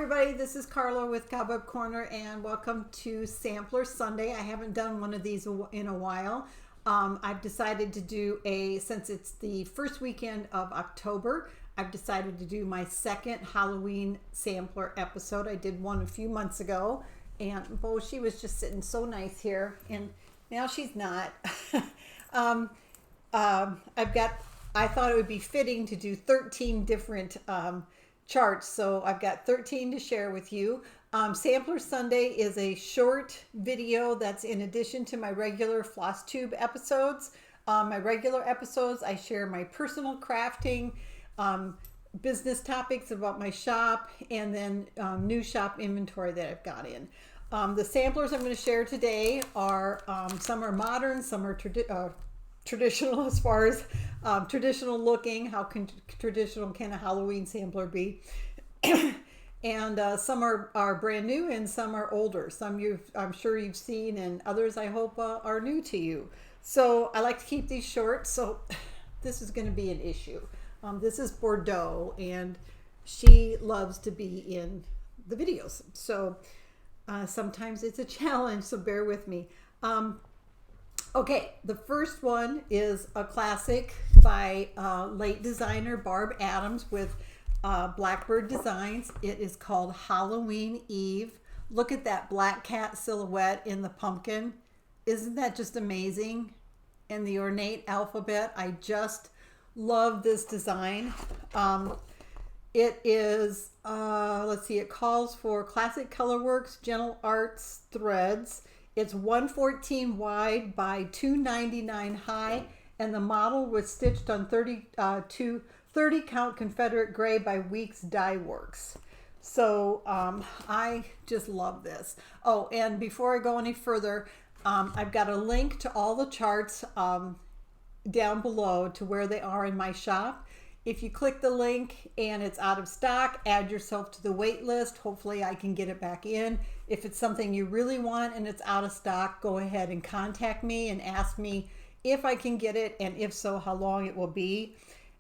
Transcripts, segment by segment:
everybody, this is Carla with Cobweb Corner and welcome to Sampler Sunday. I haven't done one of these in a while. I've decided to do since it's the first weekend of October, I've decided to do my second Halloween sampler episode. I did one a few months ago and she was just sitting so nice here and now she's not. I thought it would be fitting to do 13 different charts, so I've got 13 to share with you. Sampler Sunday is a short video that's in addition to my regular FlossTube episodes. My regular episodes, I share my personal crafting, business topics about my shop, and then new shop inventory that I've got in. The samplers I'm going to share today are, some are modern, some are traditional as far as traditional looking. How traditional can a Halloween sampler be? And some are brand new and some are older. Some I'm sure you've seen and others I hope are new to you. So I like to keep these short, so this is going to be an issue. This is Bordeaux and she loves to be in the videos. So sometimes it's a challenge, so bear with me. Okay, the first one is a classic by late designer Barb Adams with Blackbird Designs. It is called Halloween Eve. Look at that black cat silhouette in the pumpkin. Isn't that just amazing? And the ornate alphabet. I just love this design. It is, let's see, it calls for classic colorworks, gentle arts threads. It's 114 wide by 299 high, and the model was stitched on 30 count Confederate gray by Weeks Dye Works. So I just love this. Oh, and before I go any further, I've got a link to all the charts down below to where they are in my shop. If you click the link and it's out of stock, add yourself to the wait list. Hopefully I can get it back in. If it's something you really want and it's out of stock, go ahead and contact me and ask me if I can get it, and if so, how long it will be.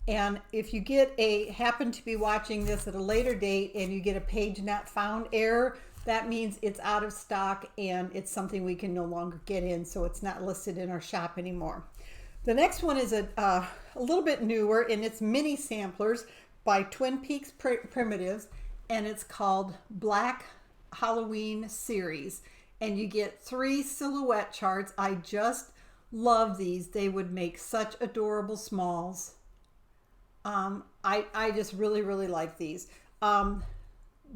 And if you happen to be watching this at a later date and you get a page not found error, that means it's out of stock and it's something we can no longer get in, so it's not listed in our shop anymore. The next one is a little bit newer, and it's mini samplers by Twin Peaks Primitives, and it's called Black Halloween Series. And you get 3 silhouette charts. I just love these. They would make such adorable smalls. I just really, really like these.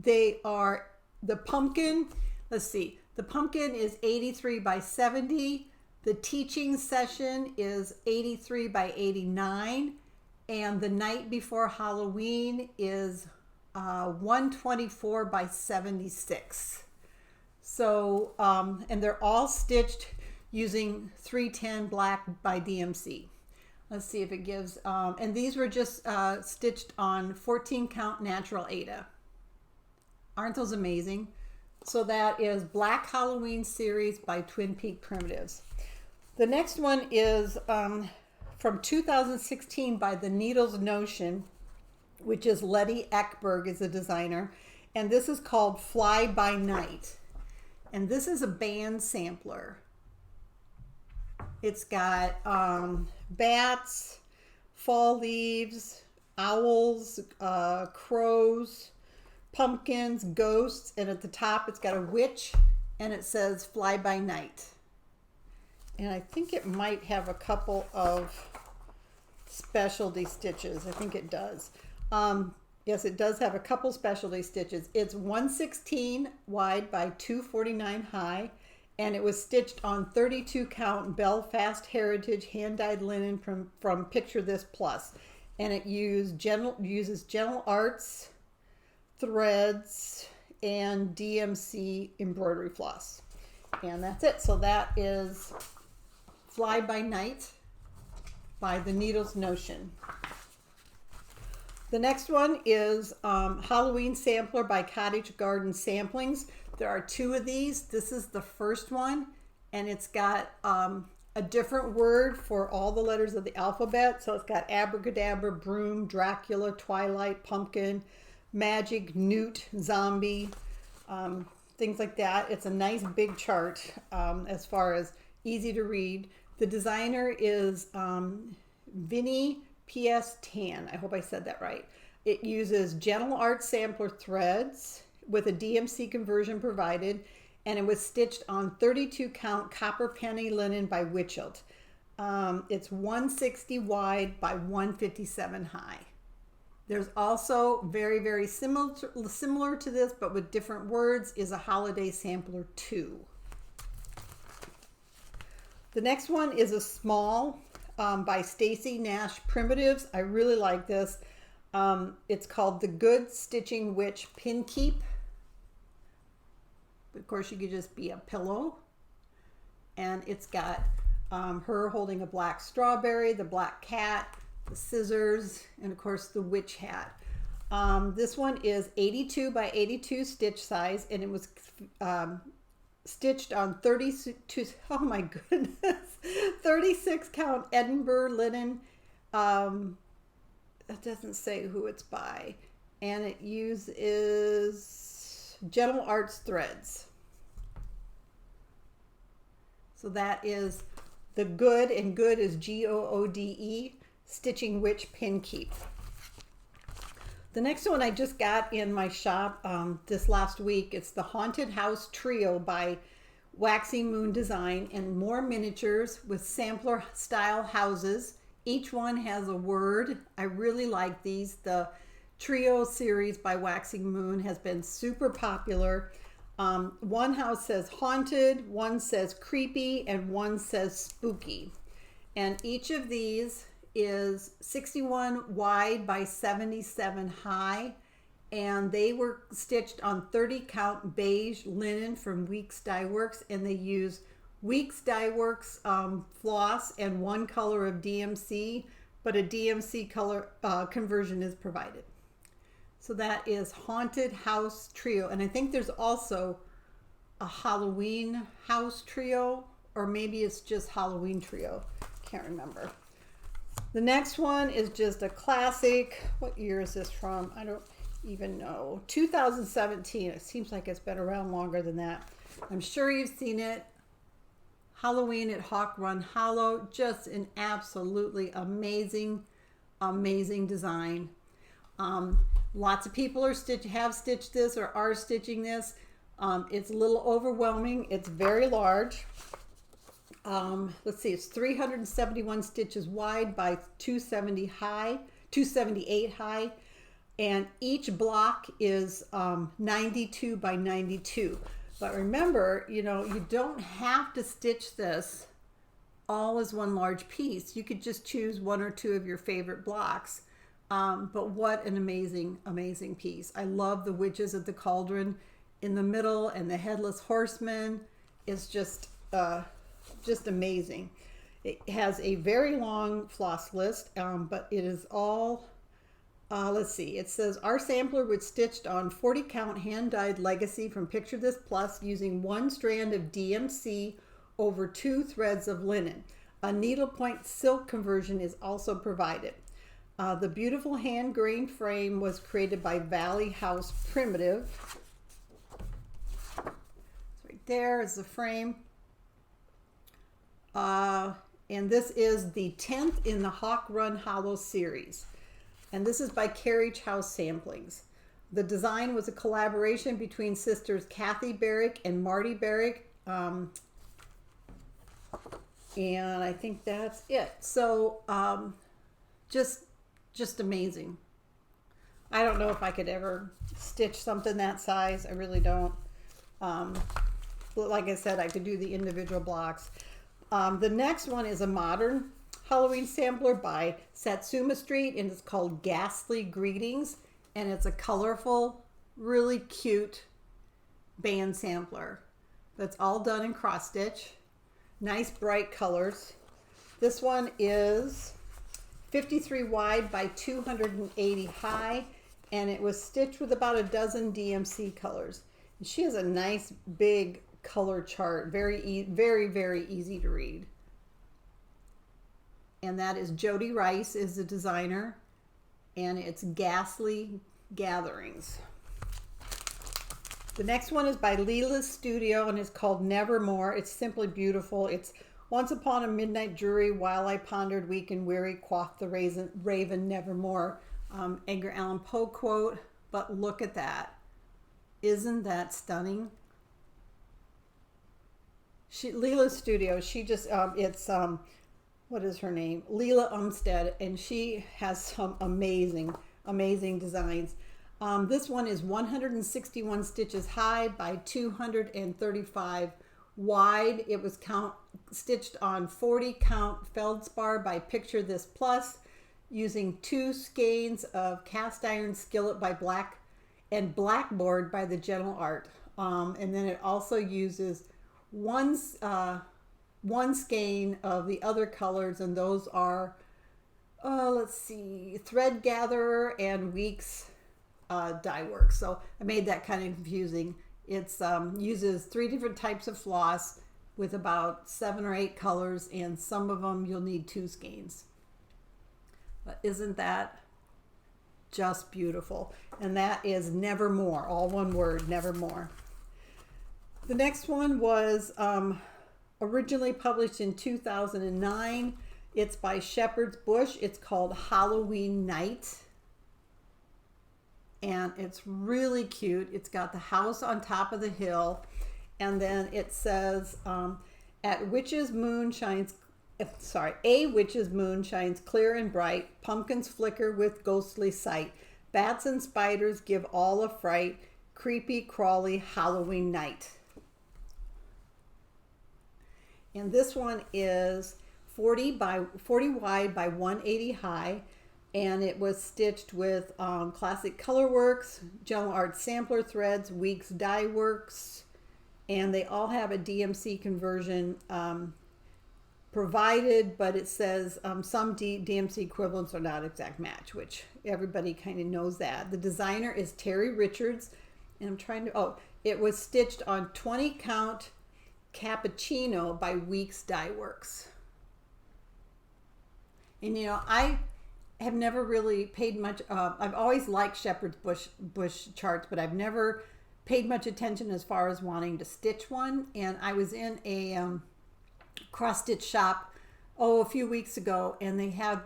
They are the pumpkin. Let's see. The pumpkin is 83 by 70. The teaching session is 83 by 89, and the night before Halloween is 124 by 76. So, and they're all stitched using 310 black by DMC. Let's see if it gives, and these were just stitched on 14 count natural Aida. Aren't those amazing? So that is Black Halloween Series by Twin Peak Primitives. The next one is from 2016 by The Needle's Notion, which is Letty Ekberg is a designer. And this is called Fly by Night. And this is a band sampler. It's got bats, fall leaves, owls, crows, pumpkins, ghosts, and at the top it's got a witch, and it says Fly by Night. And I think it might have a couple of specialty stitches. I think it does. Yes, it does have a couple specialty stitches. It's 116 wide by 249 high, and it was stitched on 32 count Belfast Heritage hand-dyed linen from Picture This Plus. And it uses gentle arts, threads, and DMC embroidery floss. And that's it. So that is Fly by Night by The Needle's Notion. The next one is Halloween Sampler by Cottage Garden Samplings. There are 2 of these. This is the first one, and it's got a different word for all the letters of the alphabet. So it's got abracadabra, broom, Dracula, Twilight, pumpkin, magic, newt, zombie, things like that. It's a nice big chart as far as easy to read. The designer is Vinny P.S. Tan. I hope I said that right. It uses Gentle Art sampler threads with a DMC conversion provided, and it was stitched on 32 count copper penny linen by Witchelt. It's 160 wide by 157 high. There's also very similar to this, but with different words, is a Holiday Sampler 2. The next one is a small by Stacy Nash Primitives. I really like this. It's called the Good Stitching Witch Pin Keep. Of course, you could just be a pillow. And it's got her holding a black strawberry, the black cat, the scissors, and of course the witch hat. This one is 82 by 82 stitch size, and it was stitched on 32, oh my goodness, 36 count Edinburgh linen. It doesn't say who it's by, and it uses Gentle Arts threads. So that is the Good, and Good is Goode, Stitching Witch Pin Keep. The next one I just got in my shop this last week. It's the Haunted House Trio by Waxing Moon Design, and more miniatures with sampler style houses. Each one has a word. I really like these. The Trio series by Waxing Moon has been super popular. One house says haunted, one says creepy, and one says spooky. And each of these is 61 wide by 77 high, and they were stitched on 30 count beige linen from Weeks Dye Works, and they use Weeks Dye Works floss and one color of DMC, but a DMC color conversion is provided. So that is Haunted House Trio. And I think there's also a Halloween House Trio, or maybe it's just Halloween Trio. Can't remember. The next one is just a classic. What year is this from? I don't even know. 2017. It seems like it's been around longer than that. I'm sure you've seen it. Halloween at Hawk Run Hollow. Just an absolutely amazing design. Lots of people have stitched this or are stitching this. It's a little overwhelming. It's very large. Let's see, it's 371 stitches wide by 278 high, and each block is 92 by 92. But remember, you don't have to stitch this all as one large piece. You could just choose one or two of your favorite blocks. But what an amazing piece. I love the witches at the cauldron in the middle, and the headless horseman is just amazing. It has a very long floss list, but it is all, let's see, it says our sampler was stitched on 40 count hand-dyed legacy from Picture This Plus using one strand of DMC over 2 threads of linen. A needlepoint silk conversion is also provided. The beautiful hand-grained frame was created by Valley House Primitive. Right there is the frame. And this is the 10th in the Hawk Run Hollow series. And this is by Carriage House Samplings. The design was a collaboration between sisters Kathy Barrick and Marty Barrick. And I think that's it. So just amazing. I don't know if I could ever stitch something that size. I really don't. Like I said, I could do the individual blocks. The next one is a modern Halloween sampler by Satsuma Street, and it's called Ghastly Greetings, and it's a colorful, really cute band sampler that's all done in cross stitch. Nice bright colors. This one is 53 wide by 280 high, and it was stitched with about a dozen DMC colors. And she has a nice big color chart, very easy to read. And that is Jody Rice is the designer, and it's Ghastly gatherings. The next one is by Leela's Studio and it's called Nevermoor. It's simply beautiful. It's once upon a midnight jury, while I pondered, weak and weary, quaffed the raven nevermore. Edgar Allan Poe quote, but look at that. Isn't that stunning? Leela's Studio, she just, what is her name? Leela Umstead, and she has some amazing, amazing designs. This one is 161 stitches high by 235 wide. It was stitched on 40 count feldspar by Picture This Plus, using 2 skeins of cast iron skillet by Blackboard by the Gentle Art. And then it also uses one skein of the other colors, and those are, let's see, Thread Gatherer and Weeks dye work. So I made that kind of confusing. It's uses 3 different types of floss with about 7 or 8 colors, and some of them you'll need 2 skeins. But isn't that just beautiful? And that is Nevermoor, all one word, Nevermoor. The next one was originally published in 2009. It's by Shepherd's Bush. It's called Halloween Night. And it's really cute. It's got the house on top of the hill. And then it says, a witch's moon shines clear and bright. Pumpkins flicker with ghostly sight. Bats and spiders give all a fright. Creepy, crawly Halloween night. And this one is 40 wide by 180 high. And it was stitched with Classic Colorworks, Gentle Art Sampler Threads, Weeks Dye Works, and they all have a DMC conversion provided, but it says some DMC equivalents are not exact match, which everybody kind of knows that. The designer is Terry Richards, and I'm trying to, it was stitched on 20 count Cappuccino by Weeks Dye Works. And you know, I have never really paid much, I've always liked Shepherd's Bush charts, but I've never paid much attention as far as wanting to stitch one. And I was in a cross stitch shop a few weeks ago, and they had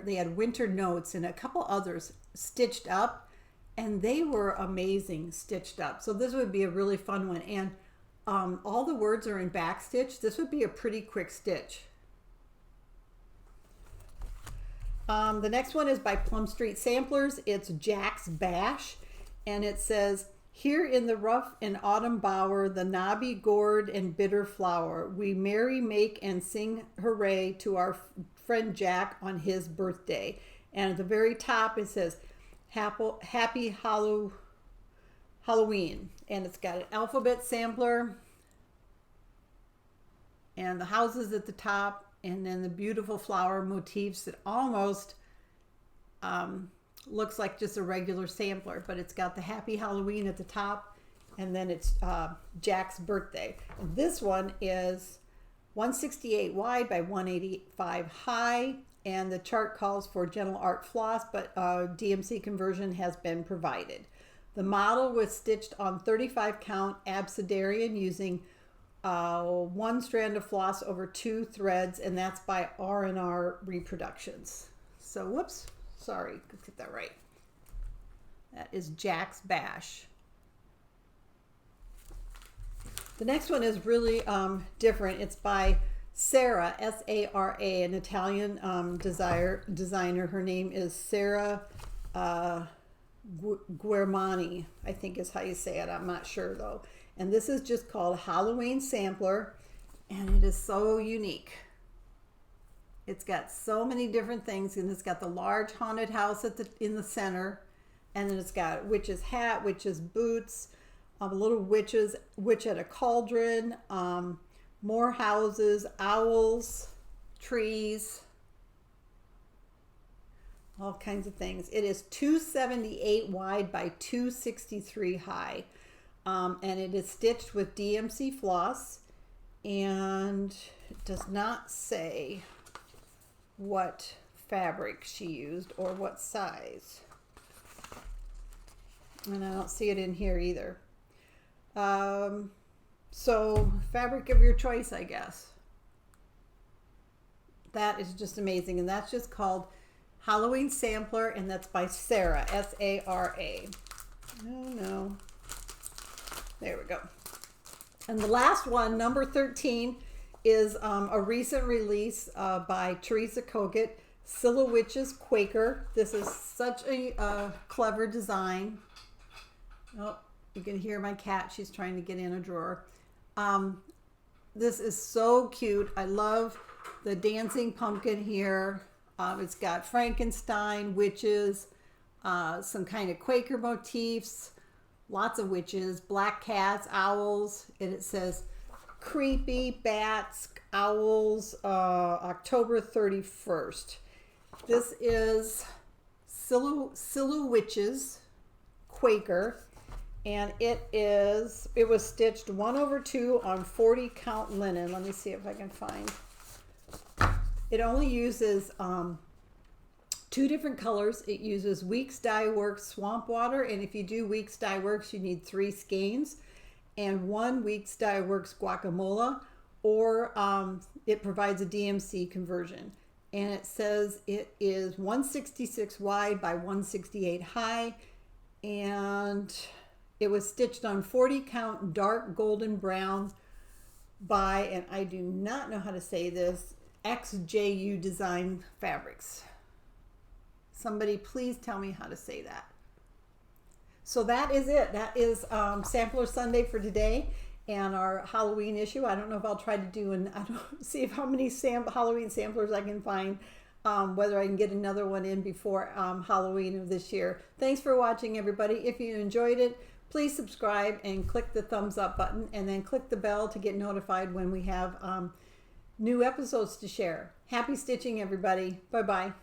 they had winter notes and a couple others stitched up, and they were amazing stitched up. So this would be a really fun one. And all the words are in back stitch. This would be a pretty quick stitch. The next one is by Plum Street Samplers. It's Jack's Bash, and it says, here in the rough and autumn bower, the knobby gourd and bitter flower, we merry make and sing hooray to our friend Jack on his birthday. And at the very top it says, happy Halloween. And it's got an alphabet sampler and the houses at the top, and then the beautiful flower motifs that almost looks like just a regular sampler, but it's got the Happy Halloween at the top, and then it's Jack's birthday. And this one is 168 wide by 185 high, and the chart calls for Gentle Art floss, but DMC conversion has been provided. The model was stitched on 35 count Absidarian using 1 strand of floss over 2 threads, and that's by R&R Reproductions. So whoops, sorry, let's get that right. That is Jack's Bash. The next one is really different. It's by Sara, S-A-R-A, an Italian designer. Her name is Sara Guermani, I think is how you say it. I'm not sure though. And this is just called Halloween Sampler, and it is so unique. It's got so many different things, and it's got the large haunted house in the center, and then it's got witch's hat, witch's boots, a little witch at a cauldron, more houses, owls, trees, all kinds of things. It is 278 wide by 263 high. And it is stitched with DMC floss, and it does not say what fabric she used or what size. And I don't see it in here either. So fabric of your choice, I guess. That is just amazing. And that's just called Halloween Sampler, and that's by Sarah, S-A-R-A. Oh no. There we go. And the last one, number 13, is a recent release by Teresa Kogut, Silhouettes Quaker. This is such a clever design. Oh, you can hear my cat. She's trying to get in a drawer. This is so cute. I love the dancing pumpkin here. It's got Frankenstein, witches, some kind of Quaker motifs, lots of witches, black cats, owls, and it says creepy bats, owls, October 31st. This is Silhouettes Quaker, and it was stitched 1/2 on 40 count linen. Let me see if I can find. It only uses 2 different colors. It uses Weeks Dye Works Swamp Water, and if you do Weeks Dye Works, you need 3 skeins, and 1 Weeks Dye Works Guacamole, or it provides a DMC conversion. And it says it is 166 wide by 168 high, and it was stitched on 40 count dark golden brown by, and I do not know how to say this, XJU Design Fabrics. Somebody please tell me how to say that. So that is it. That is Sampler Sunday for today and our Halloween issue. I don't know if I'll try to do I don't see if how many Halloween samplers I can find, whether I can get another one in before Halloween of this year. Thanks for watching, everybody. If you enjoyed it, please subscribe and click the thumbs up button, and then click the bell to get notified when we have new episodes to share. Happy stitching, everybody. Bye-bye.